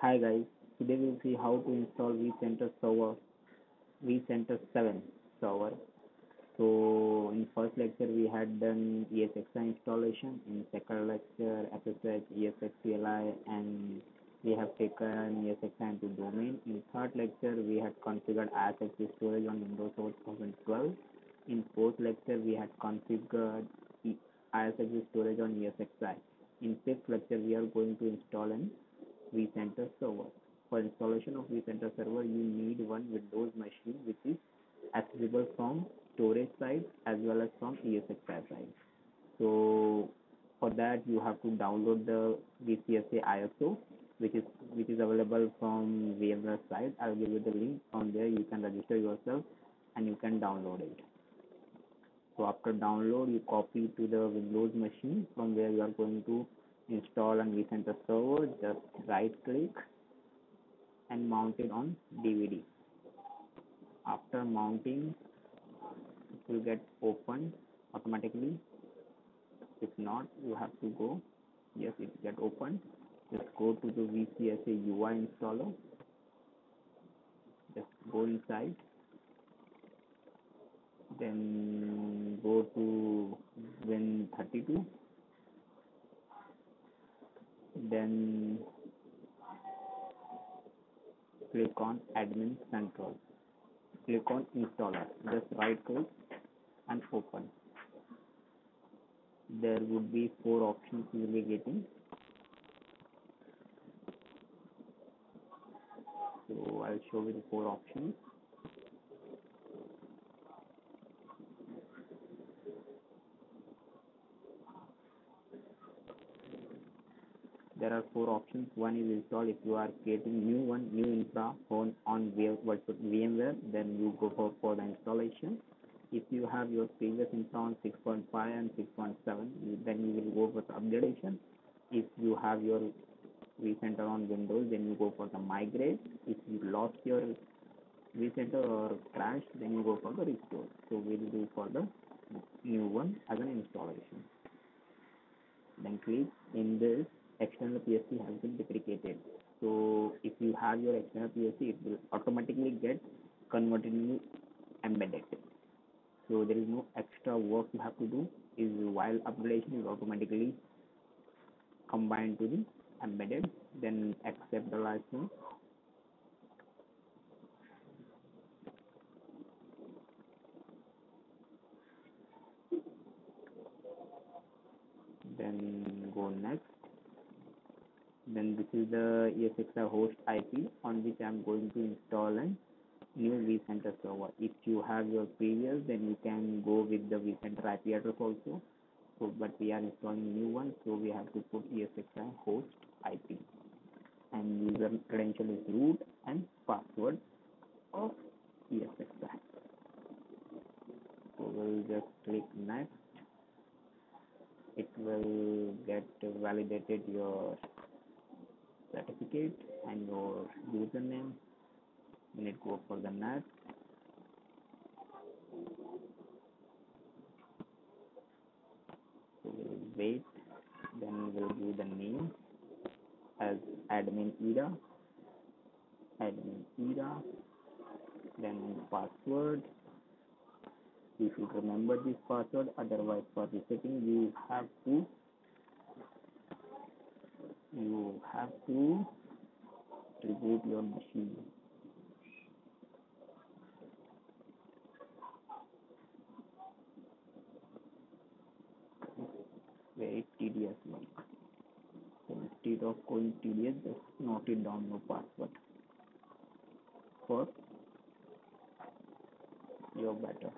Hi guys, today we'll see how to install vCenter 7 server. So in first lecture we had done ESXi installation, in second lecture SSH, ESXCLI, and we have taken ESXi into domain. In third lecture we had configured ISXi storage on Windows Server 2012. In fourth lecture we had configured ISXi storage on ESXi. In fifth lecture we are going to install an vCenter server. For installation of vCenter server, you need one Windows machine which is accessible from storage side as well as from ESXi side. So for that you have to download the VCSA ISO which is available from VMware site. I'll give you the link. From there you can register yourself and you can download it. So after download, you copy to the Windows machine from where you are going to install and vCenter server. Just right click and mount it on DVD. After mounting, it will get opened automatically. If not, you have to go. Yes, it get opened. Just go to the VCSA UI installer. Just go inside. Then go to Win32. Then click on Admin Control. Click on Installer. Just right click and open. There would be 4 options you will be getting. So I'll show you the 4 options. There are 4 options. One is install. If you are creating new infra on VMware, then you go for the installation. If you have your previous infra on 6.5 and 6.7, then you will go for the upgradation. If you have your vCenter on Windows, then you go for the migrate. If you lost your vCenter or crashed, then you go for the restore. So we'll do for the new one as an installation. Then click in this external PSC has been deprecated. So if you have your external PSC, it will automatically get converted into embedded. So there is no extra work you have to do. Is while upgradation is automatically combined to the embedded. Then accept the license. Then go next. Then this is the ESXi host IP on which I am going to install a new vCenter server. If you have your previous, then you can go with the vCenter IP address also. So, but we are installing new one, so we have to put ESXi host IP. And user credential is root and password of ESXi. So we'll just click next. It will get validated your certificate and your username. Then it go for the next. So we'll wait. Then we'll give the name as admin era. Then password. You should remember this password. Otherwise, for resetting, you have to reboot your machine. Very tedious one. So instead of going tedious, just note it down your password for your better.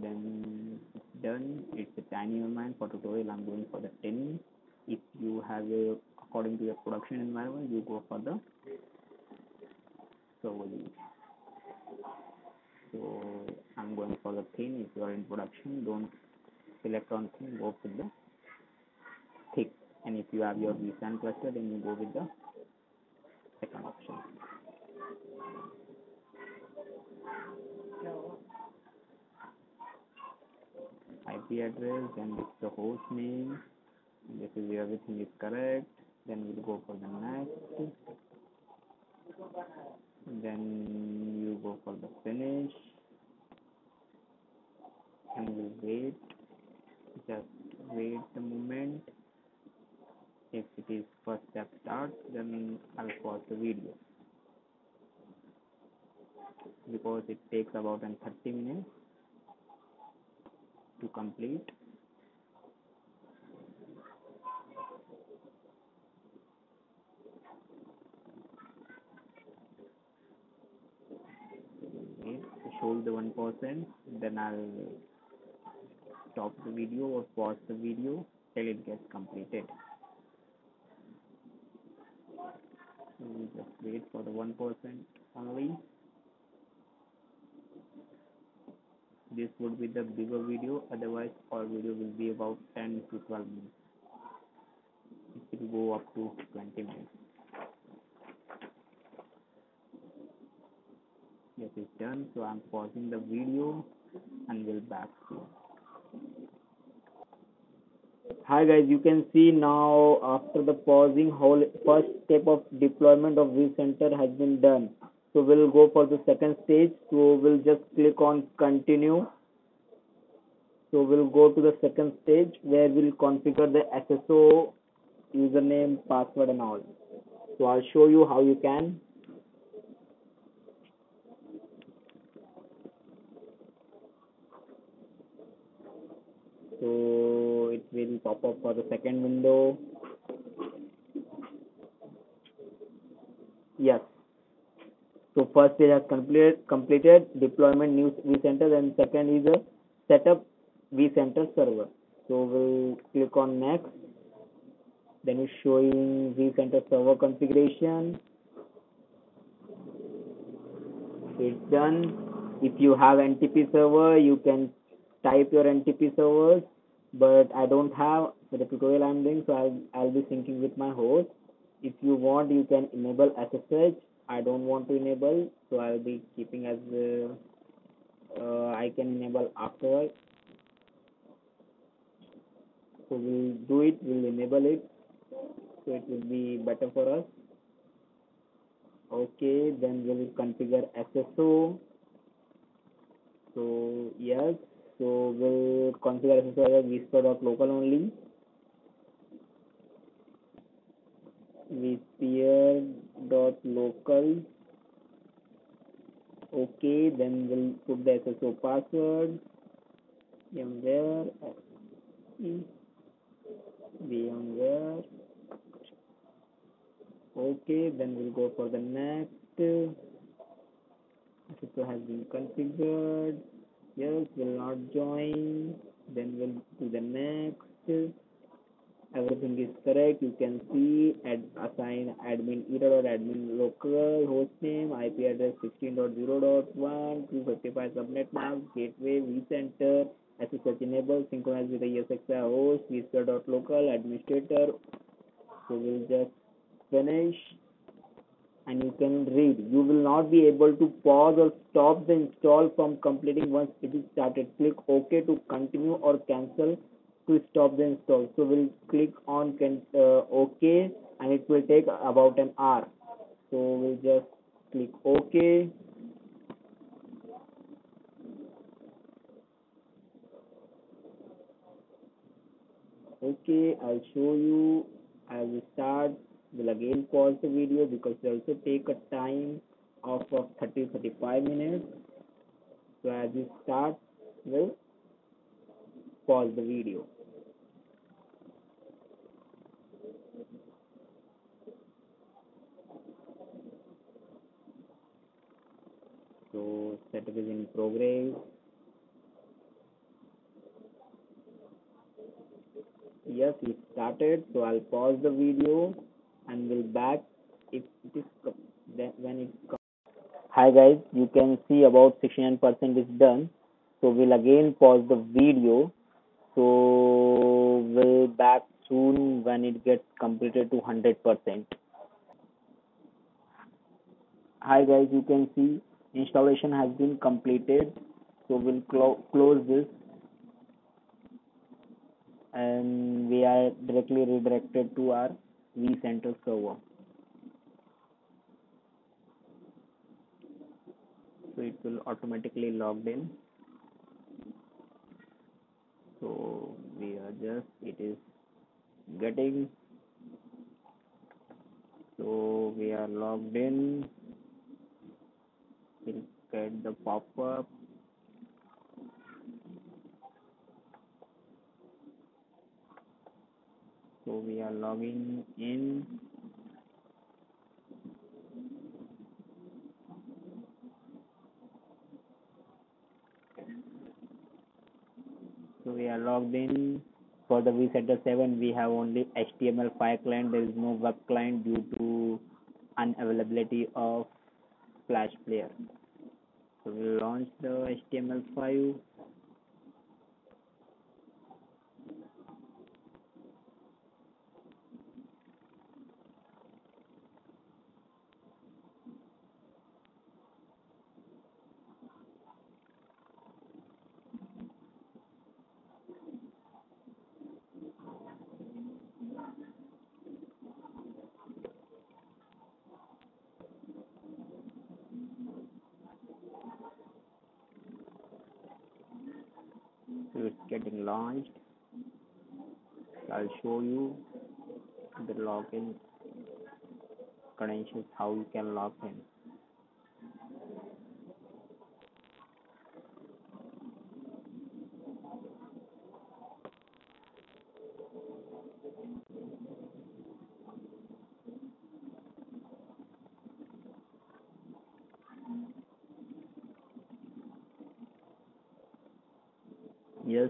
Then it's done. It's a tiny environment. For tutorial I'm going for the 10. If you have a according to your production environment, you go for the server use. So I'm going for the thin. If you are in production, don't select on thin, go with the thick. And if you have your vSAN cluster, then you go with the second option. IP address, then it's the host name, This is everything is correct. Then we'll go for the next. Then you go for the finish and we'll wait. Just wait a moment. If it is first step start, then I'll pause the video because it takes about 30 minutes to complete. Wait, show the 1%, then I'll stop the video or pause the video till it gets completed. So we just wait for the 1% only. This would be the bigger video, otherwise our video will be about 10 to 12 minutes. It will go up to 20 minutes. Yes, it's done. So I'm pausing the video and we'll back to. Hi guys, you can see now after the pausing, whole first step of deployment of vCenter has been done. So we'll go for the second stage. So we'll just click on continue. So we'll go to the second stage where we'll configure the SSO username, password and all. So I'll show you how you can. So it will pop up for the second window. Yes. So first stage has completed deployment new vCenter, and second is a setup vCenter server. So we'll click on next. Then it's showing vCenter server configuration. It's done. If you have NTP server, you can type your NTP servers, but I don't have for the tutorial I'm doing, so I'll be syncing with my host. If you want, you can enable SSH. I don't want to enable, so I'll be keeping as I can enable afterwards. So we'll do it, we'll enable it, so it will be better for us. Okay, then we'll configure SSO. So yes, so we'll configure SSO as vSphere.local only. vSphere.local. Okay, then we'll put the SSO password. VMware. VMware. Okay, then we'll go for the next. SSO has been configured. Yes, will not join. Then we'll do the next. Everything is correct. You can see assign admin error or admin local hostname, IP address 16.0.1, 255 subnet mask, gateway, vCenter, SSH enable, synchronize with the ESXi host, vSphere.local, administrator. So we'll just finish and you can read. You will not be able to pause or stop the install from completing once it is started. Click OK to continue or cancel to stop the install. So we'll click on OK and it will take about an hour. So we'll just click OK. Okay, I'll show you. I will start. We'll again pause the video because it also take a time of 30-35 minutes. So as you start, we'll pause the video. So setup is in progress. Yes, it started. So I'll pause the video and we'll back if it is when it comes. Hi guys, you can see about 69% is done. So we'll again pause the video. So we'll back soon when it gets completed to 100%. Hi guys, you can see installation has been completed. So we'll close this and we are directly redirected to our vCenter server. So it will automatically logged in. So we are just, it is getting, so we are logged in. We'll get the pop-up. So we are logging in. So we are logged in. For the vCenter 7, we have only HTML5 client. There is no web client due to unavailability of Flash Player. So we'll launch the HTML5. So it's getting launched. I'll show you the login credentials, how you can log in. Yes,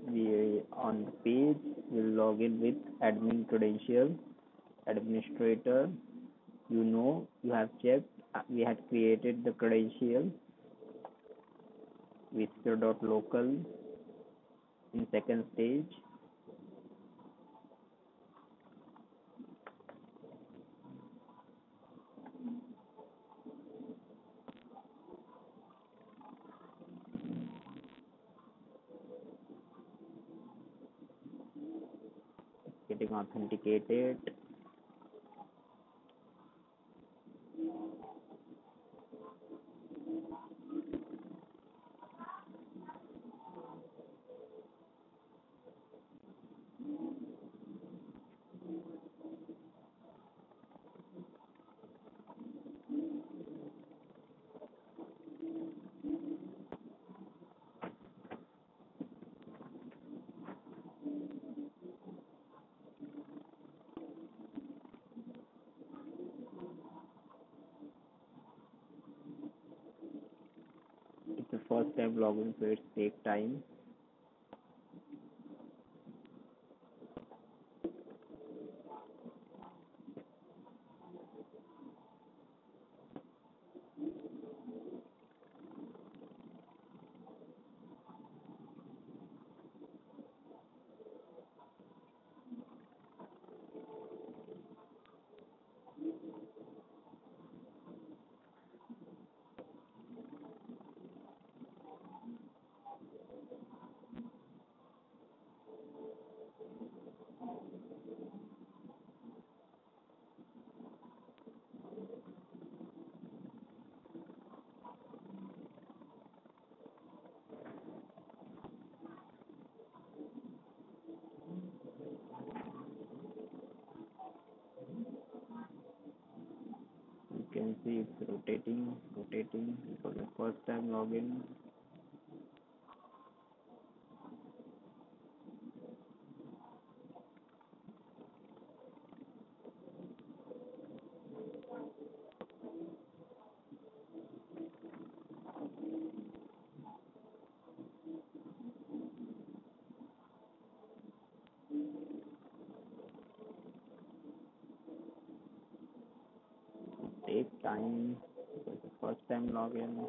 we on the page will log in with admin credential, administrator. You know, you have checked. We had created the credential visitor.local in second stage. Getting authenticated. It's the first time login, so it takes time. You can see it's rotating for the first time login. Take time because the first time login.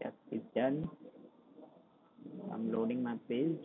Yes, it's done. I'm loading my page.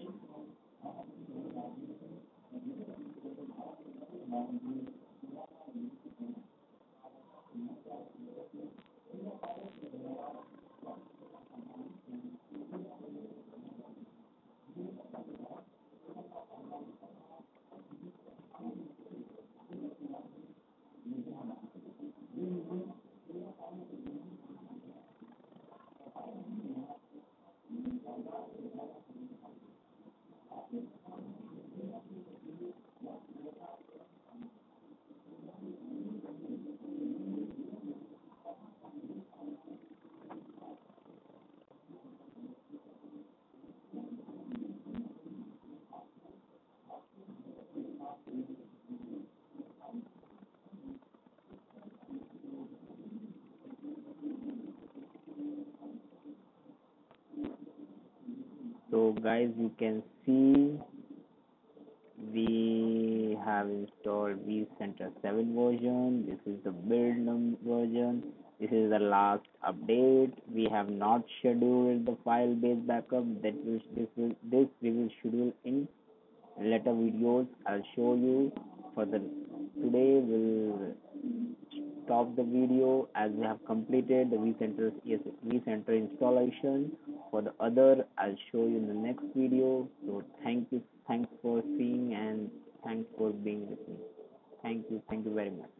So guys, you can see we have installed vCenter 7 version. This is the version. This is the last update. We have not scheduled the file-based backup. This we will schedule in later videos. I'll show you. For the today, we'll stop the video as we have completed the vCenter installation. For the other, I'll show you in the next video. So thanks for seeing, and thanks for being with me. Thank you very much.